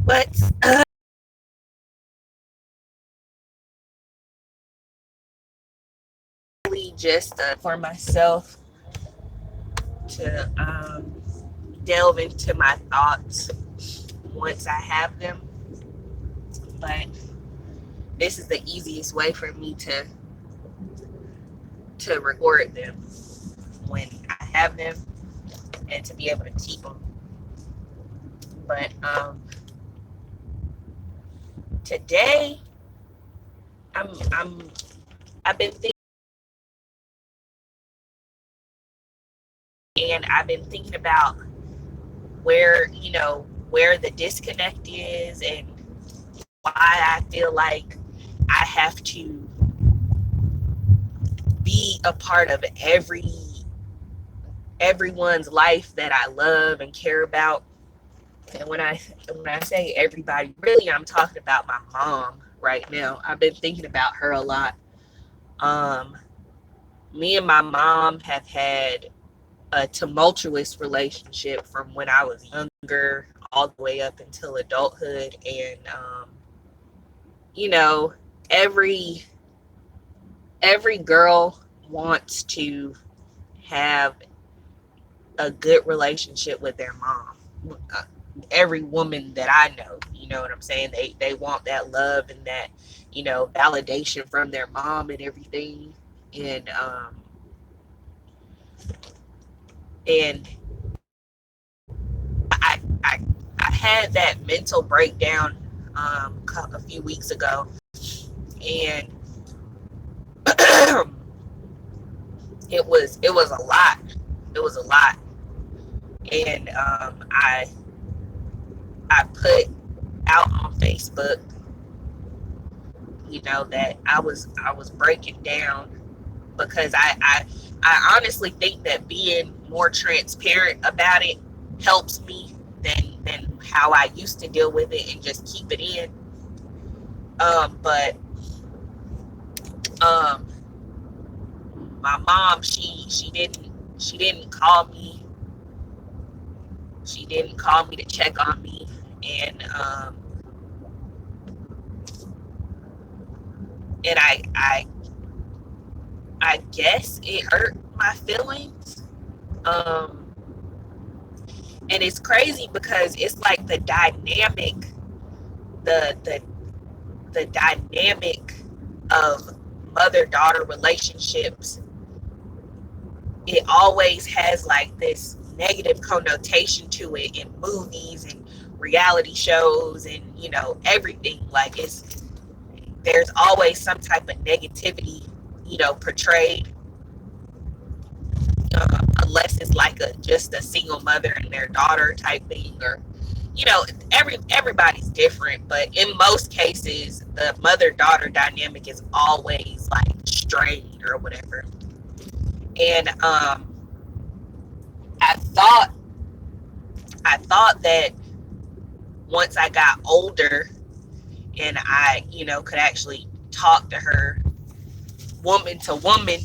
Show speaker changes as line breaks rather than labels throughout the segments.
But really just for myself to delve into my thoughts once I have them. But this is the easiest way for me to record them when I have them and to be able to keep them. But today I've been thinking, and I've been thinking about where the disconnect is and why I feel like I have to be a part of everyone's life that I love and care about. And when I say everybody, really I'm talking about my mom right now. I've been thinking about her a lot. Um, Me and my mom have had a tumultuous relationship from when I was younger all the way up until adulthood. And you know, every girl wants to have a good relationship with their mom. Uh, every woman that I know, you know what I'm saying? They want that love and that, validation from their mom and everything. And and I I had that mental breakdown a few weeks ago, and it was a lot. It was a lot, and I put out on Facebook, that I was breaking down because I honestly think that being more transparent about it helps me than how I used to deal with it and just keep it in. But um, my mom, she didn't call me. She didn't call me to check on me, and I guess it hurt my feelings. Um, and it's crazy because it's like the the the dynamic of mother daughter relationships. It always has like this negative connotation to it in movies and reality shows and everything. Like there's always some type of negativity portrayed, unless it's like just a single mother and their daughter type thing, or everybody's different, but in most cases the mother daughter dynamic is always like strained or whatever. And I thought that once I got older and I could actually talk to her woman to woman,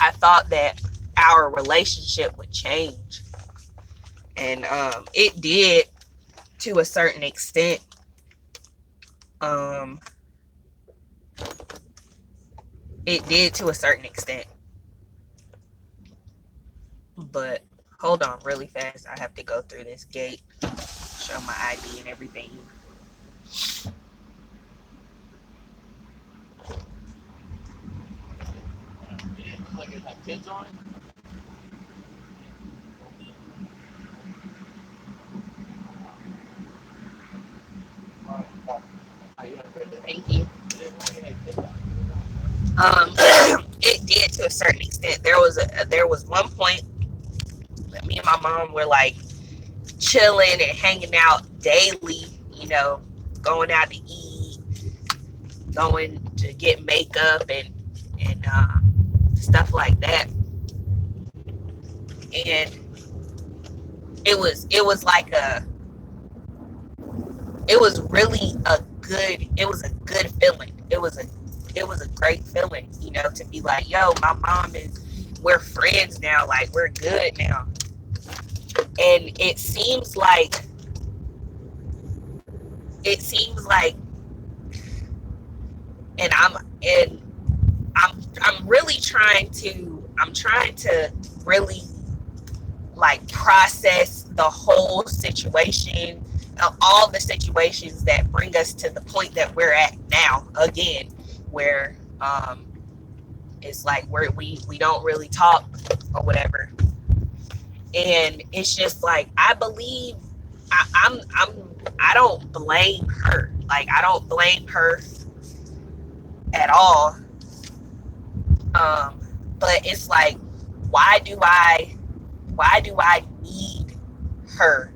I thought that our relationship would change, and it did to a certain extent. Um, it did to a certain extent, but hold on really fast. I have to go through this gate, show my ID and everything. Like it have kids on it? Thank you. Um, it did to a certain extent. There was one point that me and my mom were like chilling and hanging out daily, going out to eat, going to get makeup and stuff like that. And it was like it was really a good feeling. It was a great feeling, to be like, yo, my mom we're friends now, like we're good now. And it seems like it seems like, and I'm really trying to really like process the whole situation, all the situations that bring us to the point that we're at now again, where it's like where we don't really talk or whatever. And it's just like, I believe I don't blame her. Like, I don't blame her at all. Um, but it's like, why do I need her?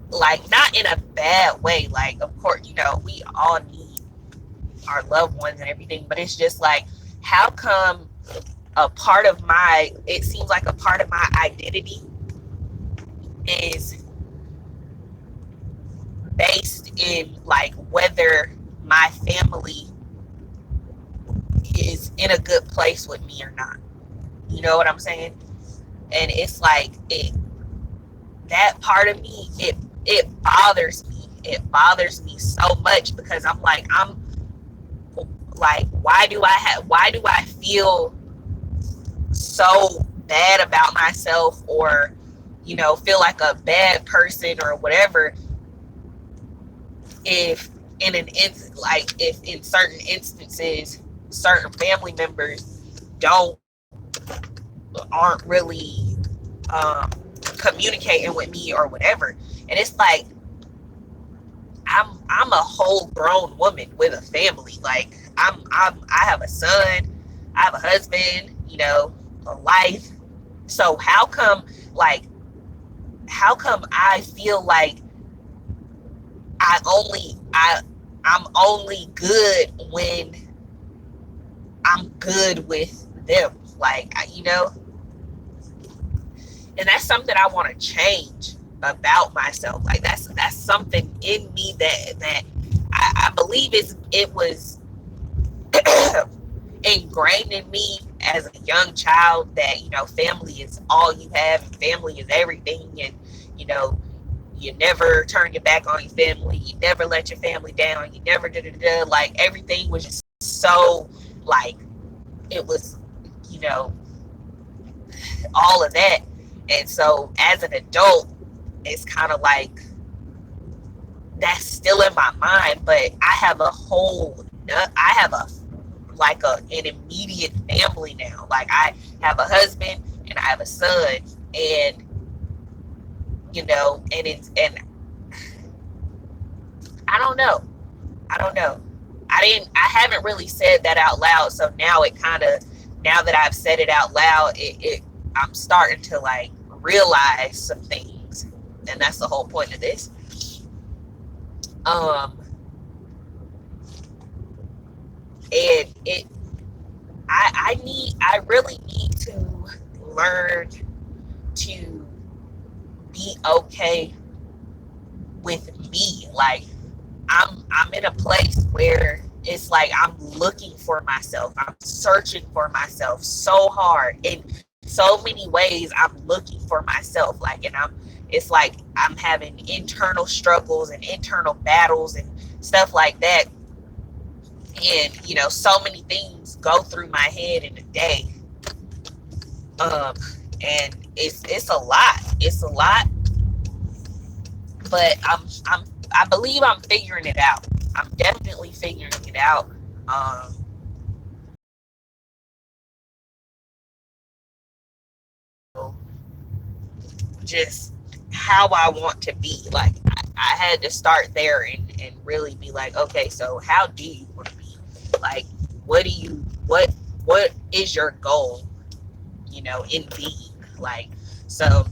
Like, not in a bad way. Like, of course, we all need our loved ones and everything, but it's just like, how come it seems like a part of my identity is based in like whether my family is in a good place with me or not. You know what I'm saying? And it's like, that part of me, it bothers me. It bothers me so much, because I'm like, why do I feel so bad about myself, or feel like a bad person or whatever, if if in certain instances certain family members don't aren't really um communicating with me or whatever. And it's like, I'm a whole grown woman with a family. Like, I have a son, I have a husband, a life. So how come I feel like I'm only good when I'm good with them, like, and that's something I want to change about myself. Like, that's something in me that I believe it was ingrained in me as a young child, that family is all you have, and family is everything, and you know you never turn your back on your family, you never let your family down, you never like, everything was just so, like, it was, you know all of that. And so as an adult, it's kind of like, that's still in my mind, but I have a like an immediate family now. Like, I have a husband and I have a son, and and I don't know. I don't know. I haven't really said that out loud. So now that I've said it out loud, I'm starting to like realize some things. And that's the whole point of this. Um, and I really need to learn to be okay with me. Like, I'm in a place where it's like, I'm looking for myself. I'm searching for myself so hard. In so many ways, I'm looking for myself. Like, and it's like I'm having internal struggles and internal battles and stuff like that. And, so many things go through my head in a day. Um, and it's a lot. It's a lot, but I believe I'm figuring it out. I'm definitely figuring it out. Um, just how I want to be. Like, I had to start there and really be like, okay, so how do you want to be? Like, what is your goal, in being? Like, so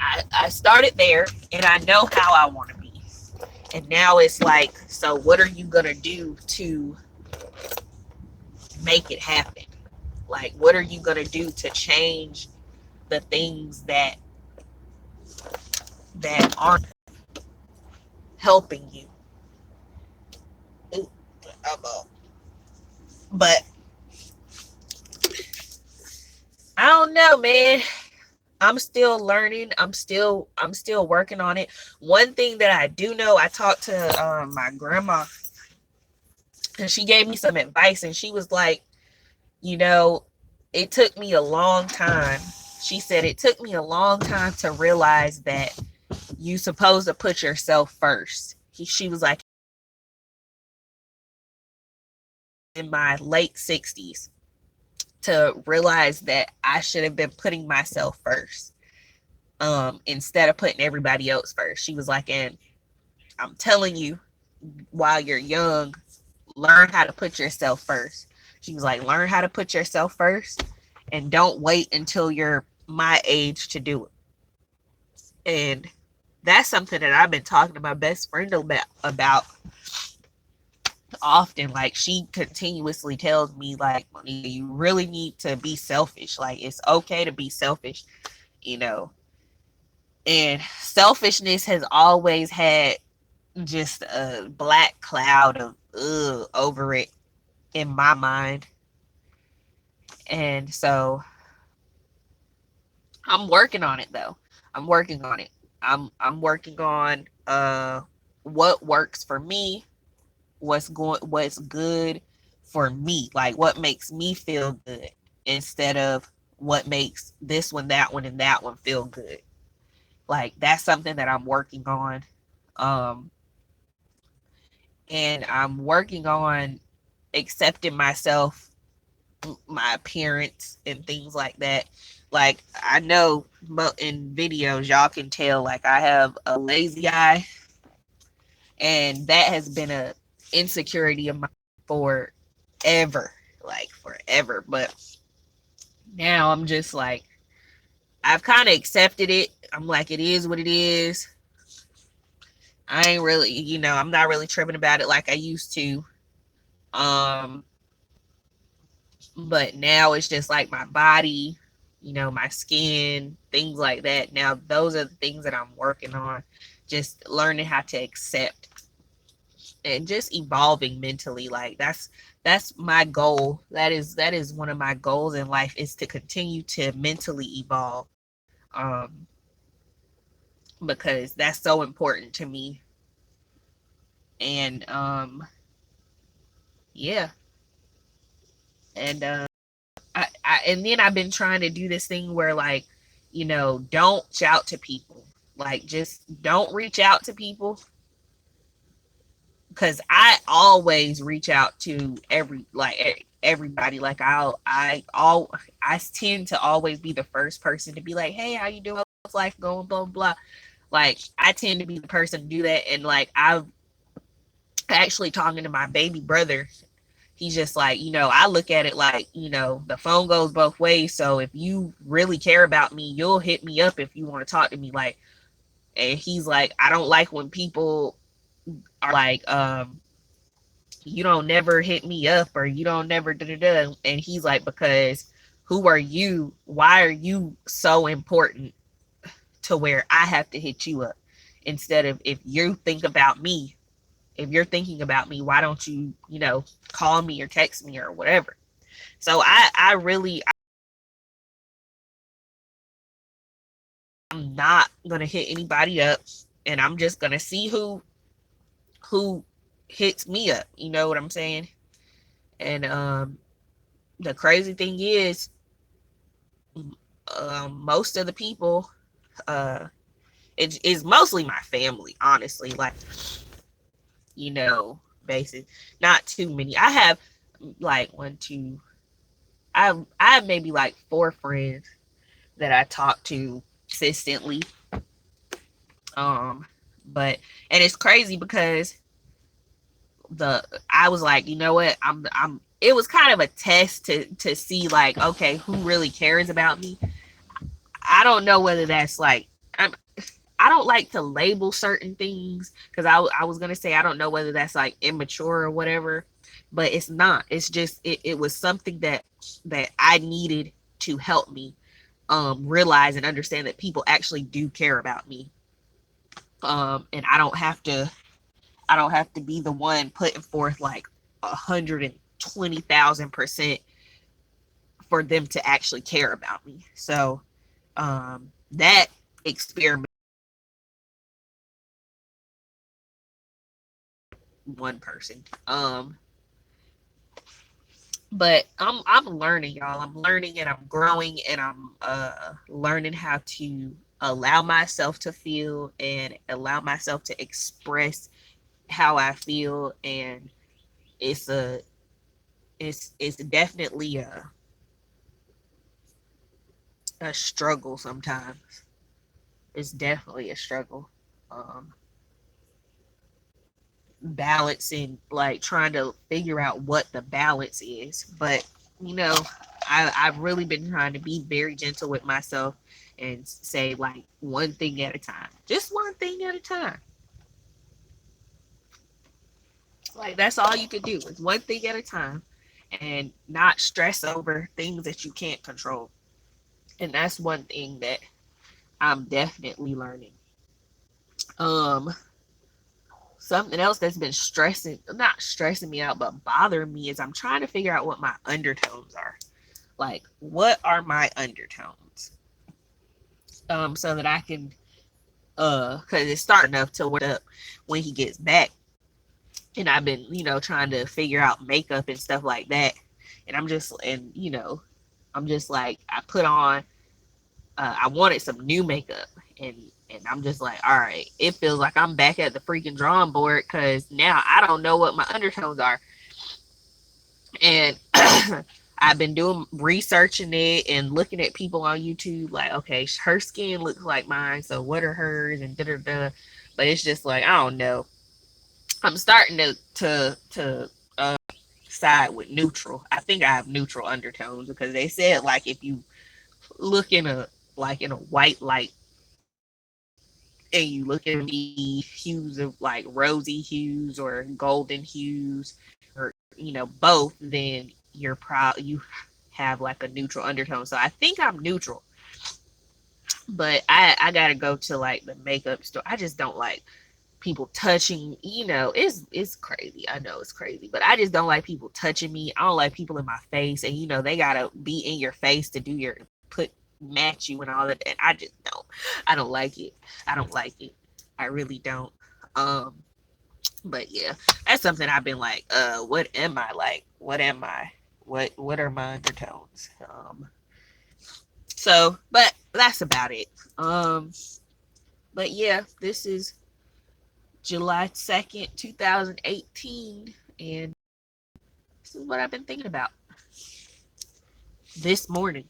I started there, and I know how I want to be. And now it's like, so what are you gonna do to make it happen? Like, what are you gonna do to change the things that aren't helping you? Ooh, but I don't know, man. I'm still learning. I'm still working on it. One thing that I do know, I talked to my grandma, and she gave me some advice, and she was like, you know, it took me a long time. She said it took me a long time to realize that you supposed to put yourself first. She was like, in my late 60s, to realize that I should have been putting myself first, instead of putting everybody else first. She was like, and I'm telling you, while you're young, learn how to put yourself first. She was like, learn how to put yourself first, and don't wait until you're my age to do it. And that's something that I've been talking to my best friend about often. Like, she continuously tells me, like, you really need to be selfish. Like, it's okay to be selfish, you know. And selfishness has always had just a black cloud of over it in my mind. And so I'm working on it though. I'm working on it. I'm working on what works for me, what's good for me, like what makes me feel good, instead of what makes this one, that one, and that one feel good. Like, that's something that I'm working on. Um and I'm working on accepting myself, my appearance, and things like that. Like, I know in videos y'all can tell, like, I have a lazy eye, and that has been a insecurity of mine forever, like forever. But now I'm just like, I've kind of accepted it. I'm like, it is what it is. I ain't really, I'm not really tripping about it like I used to. Um, but now it's just like my body, my skin, things like that. Now those are the things that I'm working on, just learning how to accept, and just evolving mentally. Like, that's my goal. That is one of my goals in life, is to continue to mentally evolve, um because that's so important to me. And yeah. And and then I've been trying to do this thing where, like, don't reach out to people. Like, just don't reach out to people, because I always reach out to everybody. Like, I tend to always be the first person to be like, hey, how you doing? How's life going? Blah blah. Like, I tend to be the person to do that. And like, I've actually talking to my baby brother. He's just like, I look at it like, the phone goes both ways. So if you really care about me, you'll hit me up if you want to talk to me. Like, and he's like, I don't like when people are like, you don't never hit me up, or you don't never da da da. And he's like, because who are you? Why are you so important to where I have to hit you up? Instead of, if you think about me, if you're thinking about me, why don't you, call me or text me or whatever? So I really, I'm not gonna hit anybody up, and I'm just gonna see who hits me up. You know what I'm saying? And the crazy thing is, most of the people, uh, it is mostly my family, honestly. Like, you know, basic, not too many. I have like one, two. I have maybe like four friends that I talk to consistently. Um, but and it's crazy because I was like, you know what, I'm it was kind of a test to see, like, okay, who really cares about me. I don't know whether that's like, I don't like to label certain things, because I was gonna say, I don't know whether that's like immature or whatever, but it's not. It's just, it was something that I needed to help me realize and understand that people actually do care about me. And I don't have to be the one putting forth like 120,000% for them to actually care about me. So That experiment one person. But I'm learning, y'all. I'm learning and I'm growing and I'm learning how to allow myself to feel and allow myself to express how I feel. And it's a it's definitely a struggle sometimes. It's definitely a struggle. Um Balancing, like trying to figure out what the balance is. But you know, I've really been trying to be very gentle with myself and say like one thing at a time. Just one thing at a time. Like that's all you can do is one thing at a time and not stress over things that you can't control. And that's one thing that I'm definitely learning. Um Something else that's been not stressing me out, but bothering me is I'm trying to figure out what my undertones are. Like, what are my undertones? So that I can, cause it's starting enough to work up when he gets back. And I've been, trying to figure out makeup and stuff like that. And I'm just like, I put on, I wanted some new makeup. And I'm just like, all right, it feels like I'm back at the freaking drawing board because now I don't know what my undertones are. And I've been doing researching it and looking at people on YouTube like, okay, her skin looks like mine, so what are hers and da da da. But it's just like I don't know. I'm starting to side with neutral. I think I have neutral undertones because they said like if you look in a white light and you look at the hues of like rosy hues or golden hues or both, then you have like a neutral undertone. So I think I'm neutral, but I gotta go to like the makeup store. I just don't like people touching. It's crazy. I know it's crazy, but I just don't like people touching me. I don't like people in my face, and they gotta be in your face to do your put match you and all that. And I just don't. I don't like it. I don't like it. I really don't. Um, but yeah, that's something I've been like, what am I like? What am I? What are my undertones? But that's about it. But yeah, this is July 2nd, 2018, and this is what I've been thinking about this morning.